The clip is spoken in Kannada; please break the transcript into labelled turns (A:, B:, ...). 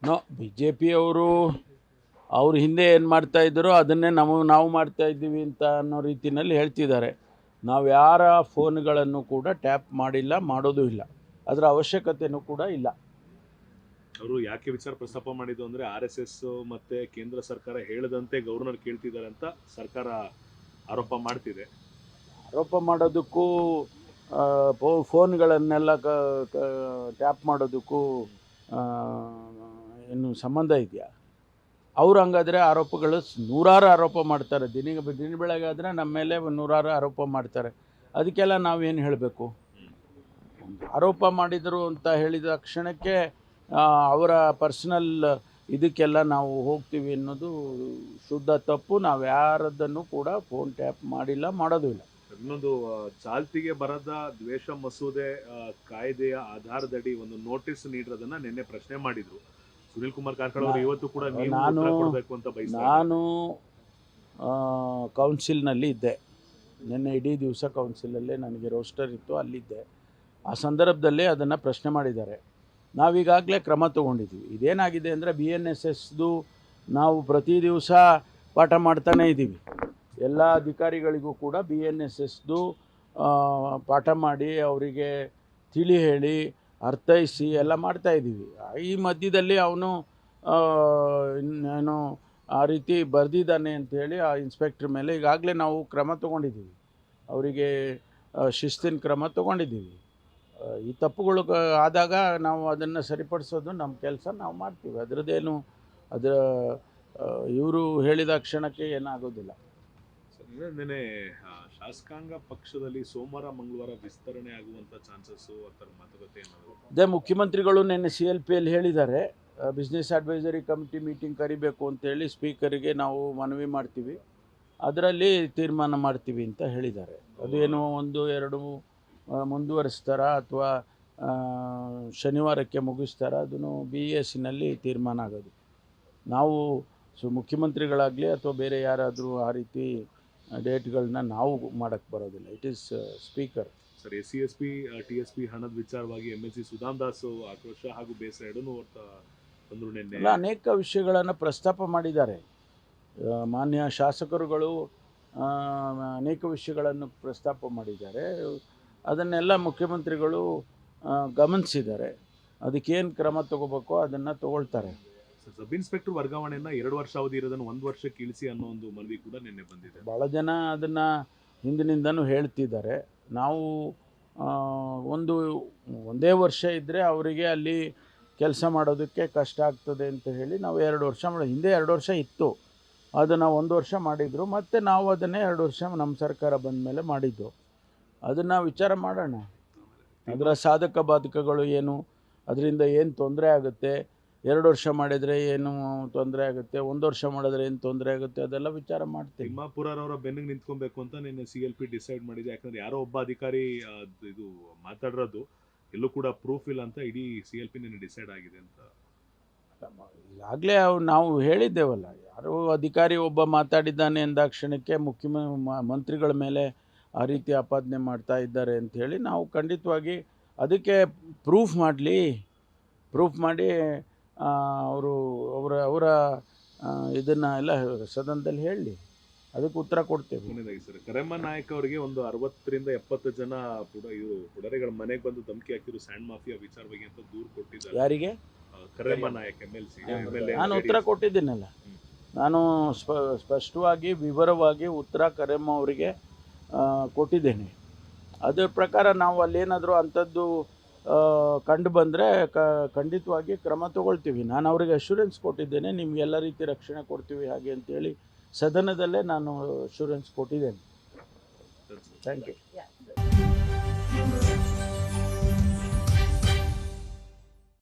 A: ನೋ ಬಿ ಜೆ ಪಿಯವರು ಅವ್ರ ಹಿಂದೆ ಏನು ಮಾಡ್ತಾಯಿದ್ದಾರೋ ಅದನ್ನೇ ನಾವು ಮಾಡ್ತಾ ಇದ್ದೀವಿ ಅಂತ ಅನ್ನೋ ರೀತಿಯಲ್ಲಿ ಹೇಳ್ತಿದ್ದಾರೆ. ನಾವು ಯಾರ ಫೋನ್ಗಳನ್ನು ಕೂಡ ಟ್ಯಾಪ್ ಮಾಡಿಲ್ಲ, ಮಾಡೋದು ಇಲ್ಲ, ಅದರ ಅವಶ್ಯಕತೆಯೂ ಕೂಡ ಇಲ್ಲ.
B: ಅವರು ಯಾಕೆ ವಿಚಾರ ಪ್ರಸ್ತಾಪ ಮಾಡಿದ್ದು ಅಂದರೆ RSS ಮತ್ತು ಕೇಂದ್ರ ಸರ್ಕಾರ ಹೇಳದಂತೆ ಗವರ್ನರ್ ಕೇಳ್ತಿದ್ದಾರೆ ಅಂತ ಸರ್ಕಾರ ಆರೋಪ ಮಾಡ್ತಿದೆ.
A: ಆರೋಪ ಮಾಡೋದಕ್ಕೂ ಫೋನ್ಗಳನ್ನೆಲ್ಲ ಟ್ಯಾಪ್ ಮಾಡೋದಕ್ಕೂ ಏನು ಸಂಬಂಧ ಇದೆಯಾ? ಅವ್ರು ಹಂಗಾದರೆ ಆರೋಪಗಳು ನೂರಾರು ಆರೋಪ ಮಾಡ್ತಾರೆ. ದಿನ ಬೆಳಗಾದರೆ ನಮ್ಮ ಮೇಲೆ ನೂರಾರು ಆರೋಪ ಮಾಡ್ತಾರೆ. ಅದಕ್ಕೆಲ್ಲ ನಾವೇನು ಹೇಳಬೇಕು? ಆರೋಪ ಮಾಡಿದರು ಅಂತ ಹೇಳಿದ ಕ್ಷಣಕ್ಕೆ ಅವರ ಪರ್ಸನಲ್ ಇದಕ್ಕೆಲ್ಲ ನಾವು ಹೋಗ್ತೀವಿ ಅನ್ನೋದು ಶುದ್ಧ ತಪ್ಪು. ನಾವು ಯಾರದ್ದನ್ನು ಕೂಡ ಫೋನ್ ಟ್ಯಾಪ್ ಮಾಡಿಲ್ಲ, ಮಾಡೋದು ಇಲ್ಲ.
B: ಇನ್ನೊಂದು, ಚಾಲ್ತಿಗೆ ಬರದ ದ್ವೇಷ ಮಸೂದೆ ಕಾಯ್ದೆಯ ಆಧಾರದಡಿ ಒಂದು ನೋಟಿಸ್ ನೀಡಿರೋದನ್ನ ನಿನ್ನೆ ಪ್ರಶ್ನೆ ಮಾಡಿದ್ರು ಸುನಿಲ್ ಕುಮಾರ್ ಕಾರ್ಕಳ ಅವರು. ಇವತ್ತು ಕೂಡ
A: ನಾನು ಕೌನ್ಸಿಲ್ನಲ್ಲಿ ಇದ್ದೆ. ನಿನ್ನೆ ಇಡೀ ದಿವಸ ಕೌನ್ಸಿಲಲ್ಲೇ ನನಗೆ ರೋಸ್ಟರ್ ಇತ್ತು, ಅಲ್ಲಿದ್ದೆ. ಆ ಸಂದರ್ಭದಲ್ಲಿ ಅದನ್ನು ಪ್ರಶ್ನೆ ಮಾಡಿದ್ದಾರೆ. ನಾವೀಗಾಗಲೇ ಕ್ರಮ ತೊಗೊಂಡಿದ್ದೀವಿ. ಇದೇನಾಗಿದೆ ಅಂದರೆ BNSSದು ನಾವು ಪ್ರತಿ ದಿವಸ ಪಾಠ ಮಾಡ್ತಾನೇ ಇದ್ದೀವಿ. ಎಲ್ಲ ಅಧಿಕಾರಿಗಳಿಗೂ ಕೂಡ BNSSದು ಪಾಠ ಮಾಡಿ ಅವರಿಗೆ ತಿಳಿ ಹೇಳಿ ಅರ್ಥೈಸಿ ಎಲ್ಲ ಮಾಡ್ತಾಯಿದ್ದೀವಿ. ಈ ಮಧ್ಯದಲ್ಲಿ ಅವನು ಏನು ಆ ರೀತಿ ಬರೆದಿದ್ದಾನೆ ಅಂಥೇಳಿ ಆ ಇನ್ಸ್ಪೆಕ್ಟ್ರ್ ಮೇಲೆ ಈಗಾಗಲೇ ನಾವು ಕ್ರಮ ತೊಗೊಂಡಿದ್ದೀವಿ. ಅವರಿಗೆ ಶಿಸ್ತಿನ ಕ್ರಮ ತೊಗೊಂಡಿದ್ದೀವಿ. ಈ ತಪ್ಪುಗಳು ಆದಾಗ ನಾವು ಅದನ್ನು ಸರಿಪಡಿಸೋದು ನಮ್ಮ ಕೆಲಸ, ನಾವು ಮಾಡ್ತೀವಿ. ಅದರದ್ದೇನು ಇವರು ಹೇಳಿದ ಕ್ಷಣಕ್ಕೆ ಏನಾಗೋದಿಲ್ಲ.
B: ನಿನ್ನೆ ಶಾಸಕಾಂಗ ಪಕ್ಷದಲ್ಲಿ ಸೋಮವಾರ ಮಂಗಳವಾರ ವಿಸ್ತರಣೆ ಆಗುವಂಥ ಚಾನ್ಸಸ್ಸು ಅದರ ಮಾತುಕತೆ ಏನಾದರೂ?
A: ಅದೇ ಮುಖ್ಯಮಂತ್ರಿಗಳು ನಿನ್ನೆ CLPಯಲ್ಲಿ ಹೇಳಿದ್ದಾರೆ, ಬಿಸ್ನೆಸ್ ಅಡ್ವೈಸರಿ ಕಮಿಟಿ ಮೀಟಿಂಗ್ ಕರಿಬೇಕು ಅಂತೇಳಿ ಸ್ಪೀಕರಿಗೆ ನಾವು ಮನವಿ ಮಾಡ್ತೀವಿ, ಅದರಲ್ಲಿ ತೀರ್ಮಾನ ಮಾಡ್ತೀವಿ ಅಂತ ಹೇಳಿದ್ದಾರೆ. ಅದೇನು 1-2 ಮುಂದುವರಿಸ್ತಾರ ಅಥವಾ ಶನಿವಾರಕ್ಕೆ ಮುಗಿಸ್ತಾರ, ಅದನ್ನು BESನಲ್ಲಿ ತೀರ್ಮಾನ ಆಗೋದು. ನಾವು ಮುಖ್ಯಮಂತ್ರಿಗಳಾಗಲಿ ಅಥವಾ ಬೇರೆ ಯಾರಾದರೂ ಆ ರೀತಿ ಡೇಟ್ಗಳನ್ನ ನಾವು ಮಾಡೋಕ್ಕೆ ಬರೋದಿಲ್ಲ. It is speaker.
B: Sir, SC/ST TSP ಹಣದ ವಿಚಾರವಾಗಿ MLC ಸುಧಾಮ್ ದಾಸ್ ಆಕ್ರೋಶ ಹಾಗೂ ಬೇಸರ ಎರಡನ್ನೂ ತಂದರು ನಿನ್ನೆ.
A: ಅನೇಕ ವಿಷಯಗಳನ್ನು ಪ್ರಸ್ತಾಪ ಮಾಡಿದ್ದಾರೆ. ಮಾನ್ಯ ಶಾಸಕರುಗಳು ಅನೇಕ ವಿಷಯಗಳನ್ನು ಪ್ರಸ್ತಾಪ ಮಾಡಿದ್ದಾರೆ. ಅದನ್ನೆಲ್ಲ ಮುಖ್ಯಮಂತ್ರಿಗಳು ಗಮನಿಸಿದ್ದಾರೆ. ಅದಕ್ಕೇನು ಕ್ರಮ ತಗೋಬೇಕೋ ಅದನ್ನು ತಗೊಳ್ತಾರೆ.
B: ಸಬ್ ಇನ್ಸ್ಪೆಕ್ಟರ್ ವರ್ಗಾವಣೆಯನ್ನು 2 ವರ್ಷ ಅವಧಿ ಇರೋದನ್ನು 1 ವರ್ಷಕ್ಕೆ ಇಳಿಸಿ ಅನ್ನೋ ಒಂದು ಮನವಿ ಕೂಡ ನಿನ್ನೆ ಬಂದಿದೆ.
A: ಭಾಳ ಜನ ಅದನ್ನು ಹಿಂದಿನಿಂದನೂ ಹೇಳ್ತಿದ್ದಾರೆ. ನಾವು ಒಂದೇ ವರ್ಷ ಇದ್ದರೆ ಅವರಿಗೆ ಅಲ್ಲಿ ಕೆಲಸ ಮಾಡೋದಕ್ಕೆ ಕಷ್ಟ ಆಗ್ತದೆ ಅಂತ ಹೇಳಿ ನಾವು 2 ವರ್ಷ ಹಿಂದೆ 2 ವರ್ಷ ಇತ್ತು, ಅದನ್ನು 1 ವರ್ಷ ಮಾಡಿದರು. ಮತ್ತು ನಾವು ಅದನ್ನೇ 2 ವರ್ಷ ನಮ್ಮ ಸರ್ಕಾರ ಬಂದ ಮೇಲೆ ಮಾಡಿದ್ದು. ಅದನ್ನು ವಿಚಾರ ಮಾಡೋಣ. ಅದರ ಸಾಧಕ ಬಾಧಕಗಳು ಏನು, ಅದರಿಂದ ಏನು ತೊಂದರೆ ಆಗುತ್ತೆ, 2 ವರ್ಷ ಮಾಡಿದರೆ ಏನು ತೊಂದರೆ ಆಗುತ್ತೆ, 1 ವರ್ಷ ಮಾಡಿದ್ರೆ ಏನು ತೊಂದರೆ ಆಗುತ್ತೆ, ಅದೆಲ್ಲ ವಿಚಾರ ಮಾಡ್ತೀವಿ.
B: ತಿಮ್ಮಾಪುರರವರ ಬೆನ್ನಿಗೆ ನಿಂತ್ಕೊಬೇಕು ಅಂತ ನಿನ್ನೆ CLP ಡಿಸೈಡ್ ಮಾಡಿದೆ. ಯಾಕಂದರೆ ಯಾರೋ ಒಬ್ಬ ಅಧಿಕಾರಿ ಇದು ಮಾತಾಡಿರೋದು ಎಲ್ಲೂ ಕೂಡ ಪ್ರೂಫ್ ಇಲ್ಲ ಅಂತ ಇಡೀ CLP ನಿನ್ನೆ ಡಿಸೈಡ್ ಆಗಿದೆ ಅಂತ.
A: ಈಗಾಗಲೇ ನಾವು ಹೇಳಿದ್ದೇವಲ್ಲ, ಯಾರೋ ಅಧಿಕಾರಿ ಒಬ್ಬ ಮಾತಾಡಿದ್ದಾನೆ ಎಂದಾಕ್ಷಣಕ್ಕೆ ಮಂತ್ರಿಗಳ ಮೇಲೆ ಆ ರೀತಿ ಆಪಾದನೆ ಮಾಡ್ತಾ ಇದ್ದಾರೆ ಅಂಥೇಳಿ ನಾವು ಖಂಡಿತವಾಗಿ ಅದಕ್ಕೆ ಪ್ರೂಫ್ ಮಾಡಿ ಅವರ ಇದನ್ನು ಎಲ್ಲ ಸದನದಲ್ಲಿ ಹೇಳಿ ಅದಕ್ಕೆ ಉತ್ತರ ಕೊಡ್ತೇವೆ.
B: ಸರ್, ಕರೆಮ್ಮ ನಾಯಕ್ ಅವರಿಗೆ ಒಂದು 60ರಿಂದ 70 ಜನ ಪುಡರೆಗಳ ಮನೆಗೆ ಬಂದು ಧಮಕಿ ಹಾಕಿದ್ರು ಸ್ಯಾಂಡ್ ಮಾಫಿಯಾ ವಿಚಾರವಾಗಿ ಅಂತ ದೂರು ಕೊಟ್ಟಿದ್ದಾರೆ.
A: ಯಾರಿಗೆ?
B: ಕರೆಮ್ಮ ನಾಯಕ್ MLC.
A: ನಾನು ಉತ್ತರ ಕೊಟ್ಟಿದ್ದೀನಲ್ಲ. ನಾನು ಸ್ಪಷ್ಟವಾಗಿ ವಿವರವಾಗಿ ಉತ್ತರ ಕರೆಮ್ಮ ಅವರಿಗೆ ಕೊಟ್ಟಿದ್ದೇನೆ. ಅದರ ಪ್ರಕಾರ ನಾವು ಅಲ್ಲೇನಾದರೂ ಅಂಥದ್ದು ಕಂಡು ಬಂದರೆ ಖಂಡಿತವಾಗಿ ಕ್ರಮ ತಗೊಳ್ತೀವಿ. ನಾನು ಅವರಿಗೆ ಅಶ್ಯೂರೆನ್ಸ್ ಕೊಟ್ಟಿದ್ದೇನೆ, ನಿಮಗೆಲ್ಲ ರೀತಿ ರಕ್ಷಣೆ ಕೊಡ್ತೀವಿ ಹಾಗೆ ಅಂತೇಳಿ ಸದನದಲ್ಲೇ ನಾನು ಅಶ್ಯೂರೆನ್ಸ್ ಕೊಟ್ಟಿದ್ದೇನೆ. Thank you.